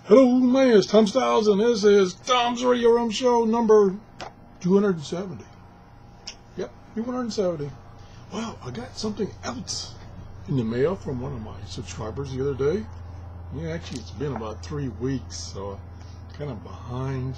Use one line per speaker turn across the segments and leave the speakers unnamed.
Hello, my name is Tom Styles, and this is Tom's Radio Room Show number 270. Yep, 270. Wow, I got something else in the mail from one of my subscribers the other day. Yeah, actually, it's been about 3 weeks, so I'm kind of behind.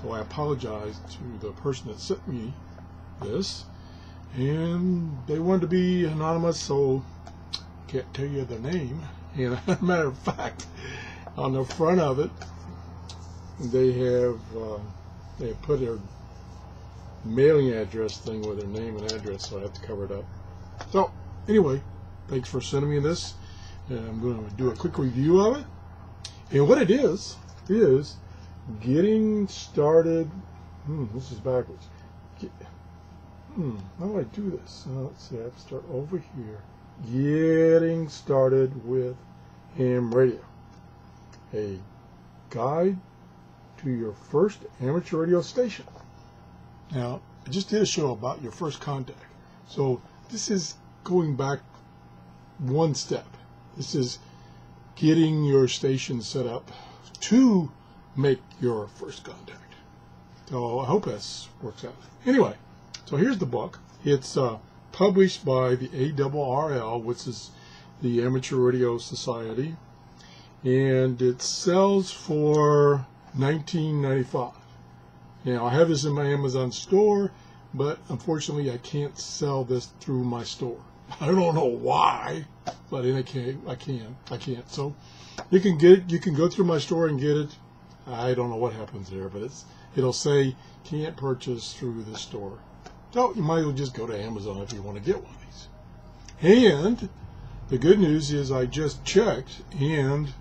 So I apologize to the person that sent me this. And they wanted to be anonymous, so can't tell you the name. And as a matter of fact, on the front of it, they have put their mailing address thing with their name and address, so I have to cover it up. So anyway, thanks for sending me this, and I'm going to do a quick review of it. And what it is getting started. This is backwards. How do I do this? Let's see. I have to start over here. Getting started with ham radio. A guide to your first amateur radio station. Now, I just did a show about your first contact. So this is going back one step. This is getting your station set up to make your first contact. So I hope this works out. Anyway, so here's the book. It's published by the ARRL, which is the Amateur Radio Society, and it sells for $19.95. Now, I have this in my Amazon store, but unfortunately I can't sell this through my store. I don't know why, but I can't. So you can get it. You can go through my store and get it. I don't know what happens there, but it'll say can't purchase through the store. So you might as well just go to Amazon if you want to get one of these. And the good news is I just checked, and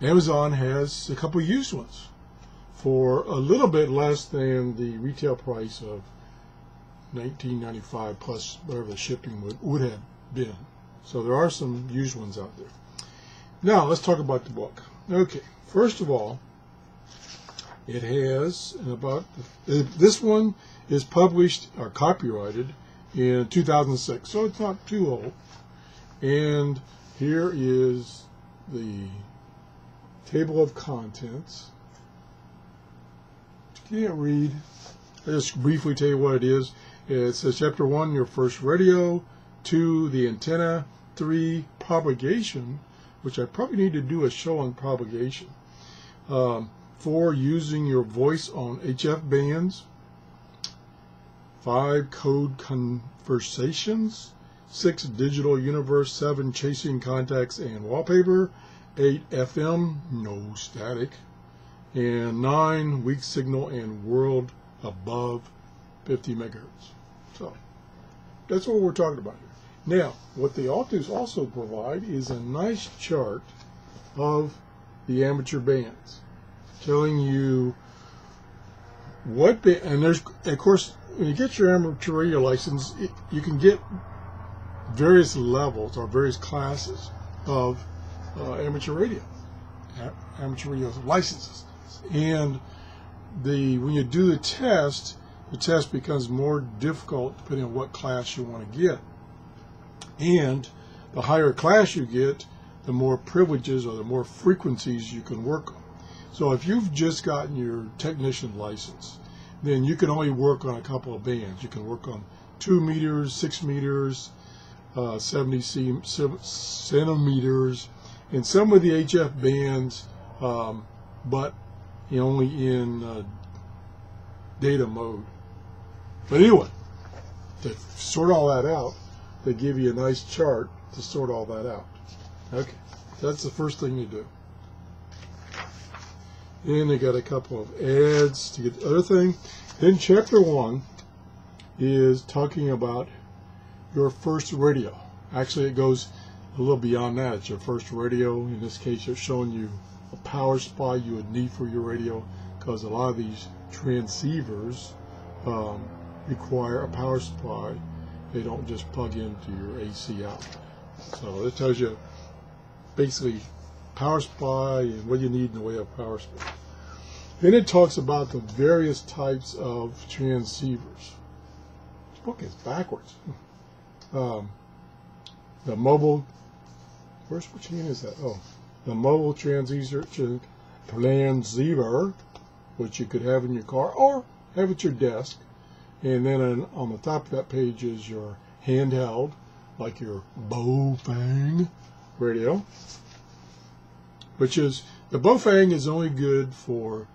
Amazon has a couple used ones for a little bit less than the retail price of $19.95 plus whatever the shipping would have been. So there are some used ones out there. Now let's talk about the book. Okay, first of all, it has this one is published or copyrighted in 2006, so it's not too old. And here is the table of contents. You can't read. I'll just briefly tell you what it is. It says Chapter 1, your first radio. 2, the antenna. 3, propagation, which I probably need to do a show on propagation. 4, using your voice on HF bands. 5, code conversations. 6, digital universe. 7, chasing contacts and wallpaper. 8, FM, no static. And 9, weak signal and world above 50 megahertz. So that's what we're talking about here. Now, what the authors also provide is a nice chart of the amateur bands, telling you what band. And there's, of course, when you get your amateur radio license, you can get various levels or various classes of amateur radio licenses. And when you do the test becomes more difficult depending on what class you want to get. And the higher class you get, the more privileges or the more frequencies you can work on. So if you've just gotten your technician license, then you can only work on a couple of bands. You can work on 2 meters, 6 meters, 70 centimeters, and some of the HF bands, but only in data mode. But anyway, to sort all that out, they give you a nice chart to sort all that out. Okay, that's the first thing you do. Then they got a couple of ads to get the other thing. Then Chapter 1 is talking about your first radio. Actually, it goes a little beyond that. It's your first radio. In this case, it's showing you a power supply you would need for your radio, because a lot of these transceivers require a power supply. They don't just plug into your AC out. So it tells you basically power supply and what you need in the way of power supply. Then it talks about the various types of transceivers. This book is backwards. The mobile, which hand is that? Oh, the mobile transceiver, which you could have in your car or have at your desk. And then on the top of that page is your handheld, like your Bofang radio, which is, the Bofang is only good for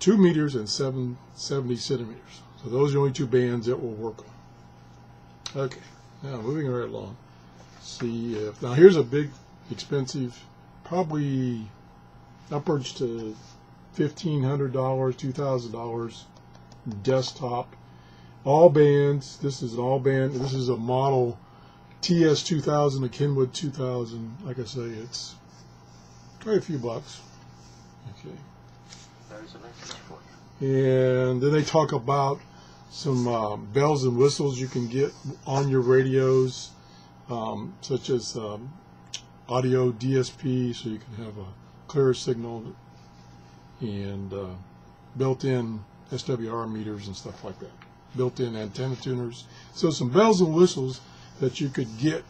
2 meters and 770 centimeters. So those are the only 2 bands it will work on. Okay, now moving right along. See if, now here's a big, expensive, probably upwards to $1,500, $2,000 desktop, all bands. This is an all band. This is a model TS 2000, a Kenwood 2000. Like I say, it's quite a few bucks. Okay.
There's a message for you.
And then they talk about some bells and whistles you can get on your radios, such as audio DSP, so you can have a clearer signal, and built-in SWR meters and stuff like that, built-in antenna tuners. So some bells and whistles that you could get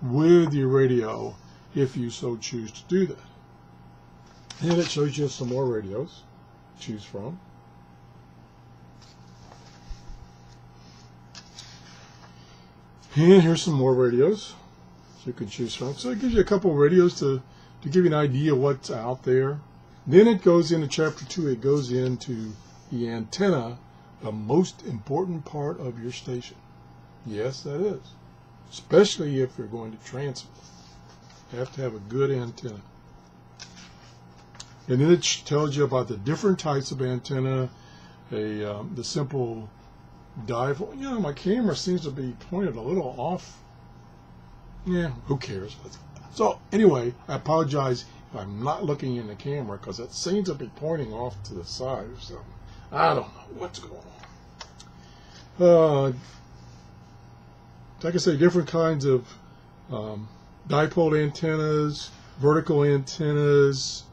with your radio if you so choose to do that. And it shows you some more radios to choose from. And here's some more radios you can choose from. So it gives you a couple of radios to give you an idea of what's out there. Then it goes into chapter 2. It goes into the antenna, the most important part of your station. Yes, that is. Especially if you're going to transmit. You have to have a good antenna. And then it tells you about the different types of antenna, the simple dipole. You know, my camera seems to be pointed a little off. Yeah, who cares? So anyway, I apologize if I'm not looking in the camera because it seems to be pointing off to the side or something. I don't know what's going on. Like I say, different kinds of dipole antennas, vertical antennas,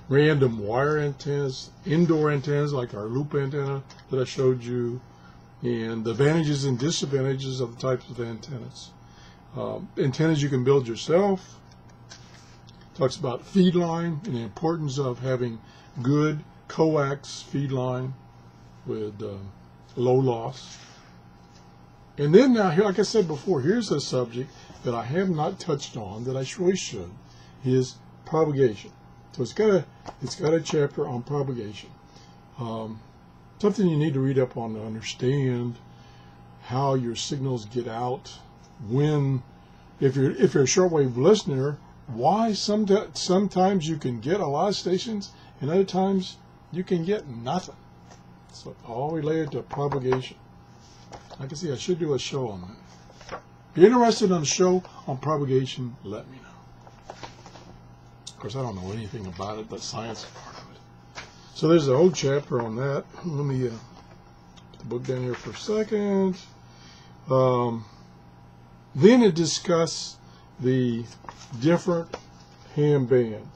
random wire antennas, indoor antennas like our loop antenna that I showed you, and the advantages and disadvantages of the types of antennas. Antennas you can build yourself. Talks about feed line and the importance of having good coax feed line with low loss. And then now, here, like I said before, here's a subject that I have not touched on that I really should, is propagation. So it's got a chapter on propagation. Something you need to read up on to understand how your signals get out. When, if you're a shortwave listener, why sometimes you can get a lot of stations and other times you can get nothing. So all related to propagation. Like I see, I should do a show on that. If you're interested in a show on propagation, let me know. Of course, I don't know anything about it, but science is part of it. So there's a whole chapter on that. Let me put the book down here for a second. Then it discusses the different ham bands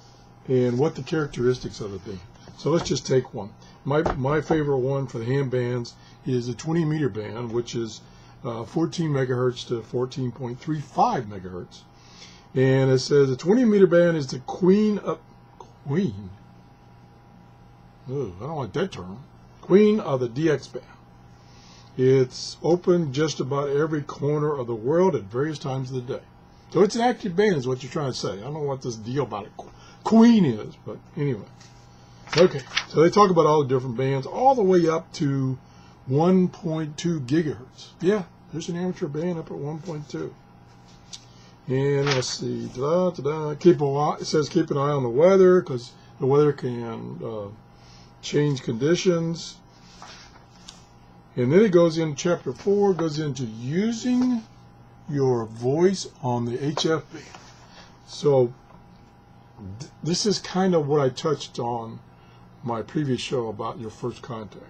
and what the characteristics of the thing. So let's just take one. My favorite one for the ham bands is the 20 meter band, which is 14 megahertz to 14.35 megahertz. And it says the 20 meter band is the queen. Ooh, I don't like that term. Queen of the DX band. It's open just about every corner of the world at various times of the day. So it's an active band is what you're trying to say. I don't know what this deal about it queen is, but anyway. Okay, so they talk about all the different bands, all the way up to 1.2 gigahertz. Yeah, there's an amateur band up at 1.2. And let's see, it says keep an eye on the weather, because the weather can change conditions. And then it goes in chapter 4, goes into using your voice on the HF band. So this is kind of what I touched on my previous show about your first contact.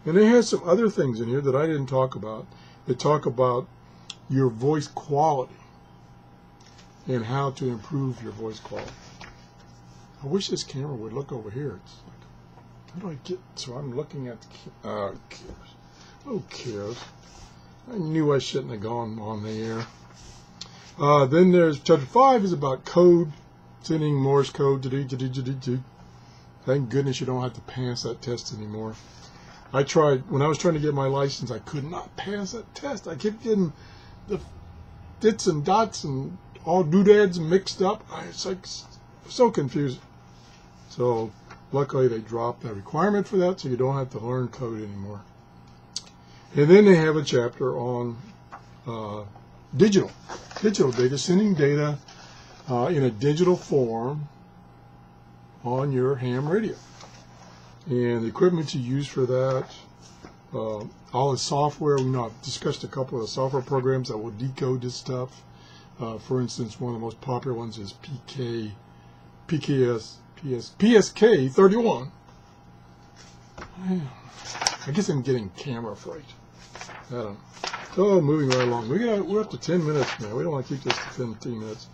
And it has some other things in here that I didn't talk about. They talk about your voice quality and how to improve your voice quality. I wish this camera would look over here. It's like, how do I get, so I'm looking at the who cares? I knew I shouldn't have gone on the air. Then there's chapter 5 is about code sending Morse code. Thank goodness you don't have to pass that test anymore. I tried, when I was trying to get my license, I could not pass that test. I kept getting the dits and dots and all doodads mixed up. It's like so confusing. So luckily they dropped that requirement for that, so you don't have to learn code anymore. And then they have a chapter on digital data, sending data in a digital form on your ham radio. And the equipment you use for that, all the software. I've discussed a couple of the software programs that will decode this stuff. For instance, one of the most popular ones is PSK 31. I guess I'm getting camera fright. I don't know. So moving right along. We're up to 10 minutes now. We don't want to keep this to 15 minutes.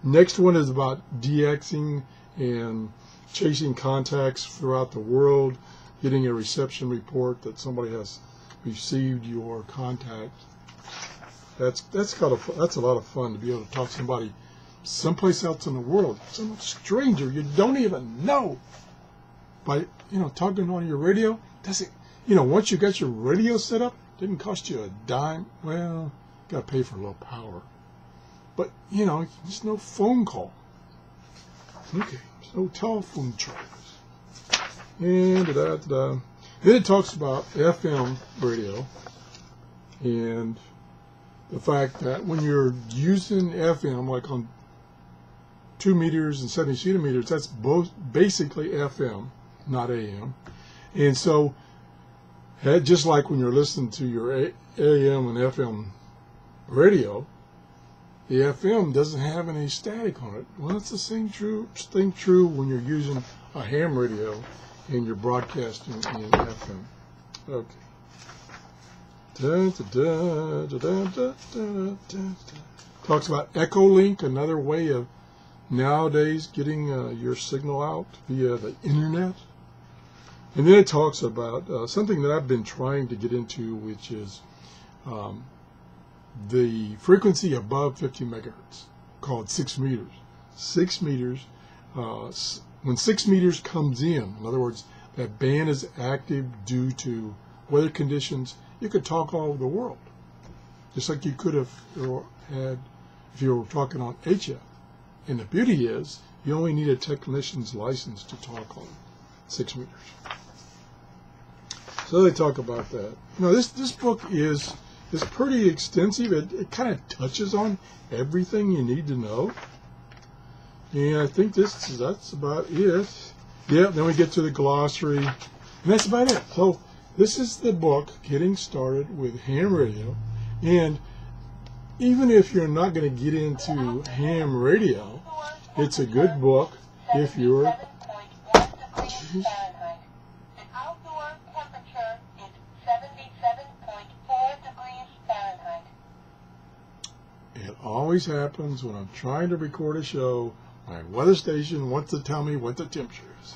Next one is about DXing and chasing contacts throughout the world, getting a reception report that somebody has received your contact. That's a lot of fun to be able to talk to somebody someplace else in the world, some stranger you don't even know. By talking on your radio, once you got your radio set up, didn't cost you a dime. Well, you got to pay for a little power, but just no phone call. Okay, no telephone charges. And then it talks about FM radio and the fact that when you're using FM, like on 2 meters and 70 centimeters, that's both basically FM, not AM. And so, just like when you're listening to your AM and FM radio, the FM doesn't have any static on it. Well, it's the same thing true when you're using a ham radio and you're broadcasting in FM. Okay. Talks about Echolink, another way of nowadays getting your signal out via the internet. And then it talks about something that I've been trying to get into, which is the frequency above 50 megahertz, called 6 meters. 6 meters, when 6 meters comes in other words, that band is active due to weather conditions, you could talk all over the world. Just like you could have had if you were talking on HF. And the beauty is, you only need a technician's license to talk on 6 meters. So they talk about that. This book is pretty extensive. It kind of touches on everything you need to know. And I think that's about it. Yeah, then we get to the glossary. And that's about it. So this is the book, Getting Started with Ham Radio. And even if you're not going to get into ham radio, it's a good book if you're... It always happens when I'm trying to record a show, my weather station wants to tell me what the temperature is.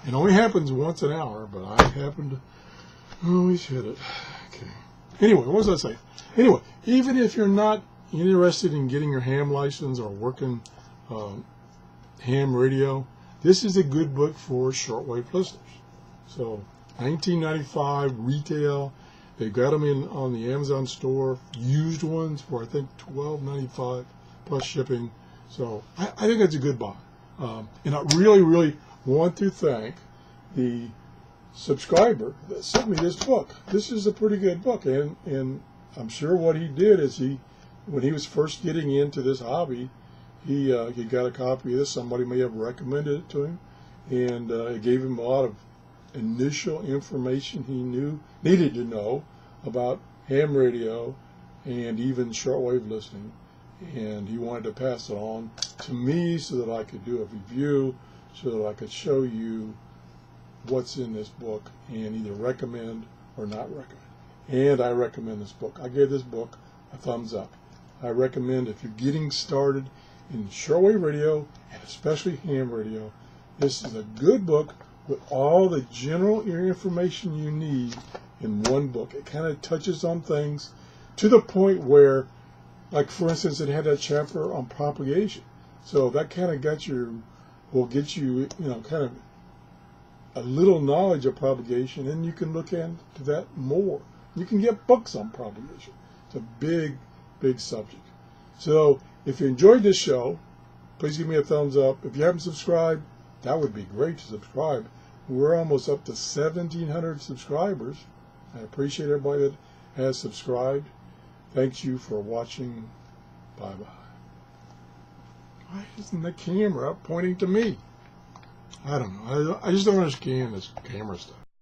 It only happens once an hour, but I happen to always hit it. Okay. Anyway, what was I saying? Anyway, even if you're not interested in getting your ham license or working ham radio, this is a good book for shortwave listeners. So, $19.95 retail. They got them on the Amazon store, used ones for I think $12.95 plus shipping. So I think that's a good buy. And I really, really want to thank the subscriber that sent me this book. This is a pretty good book, and I'm sure what he did is when he was first getting into this hobby, he got a copy of this. Somebody may have recommended it to him, and it gave him a lot of initial information he needed to know about ham radio and even shortwave listening, and he wanted to pass it on to me so that I could do a review, so that I could show you what's in this book and either recommend or not recommend. And I recommend this book. I gave this book a thumbs up. I recommend, if you're getting started in shortwave radio and especially ham radio, this is a good book with all the general information you need in one book. It kind of touches on things to the point where, like for instance, it had a chapter on propagation. So that kind of will get you, kind of a little knowledge of propagation, and you can look into that more. You can get books on propagation. It's a big, big subject. So if you enjoyed this show, please give me a thumbs up. If you haven't subscribed, that would be great to subscribe. We're almost up to 1,700 subscribers. I appreciate everybody that has subscribed. Thank you for watching. Bye-bye. Why isn't the camera pointing to me? I don't know. I just don't understand this camera stuff.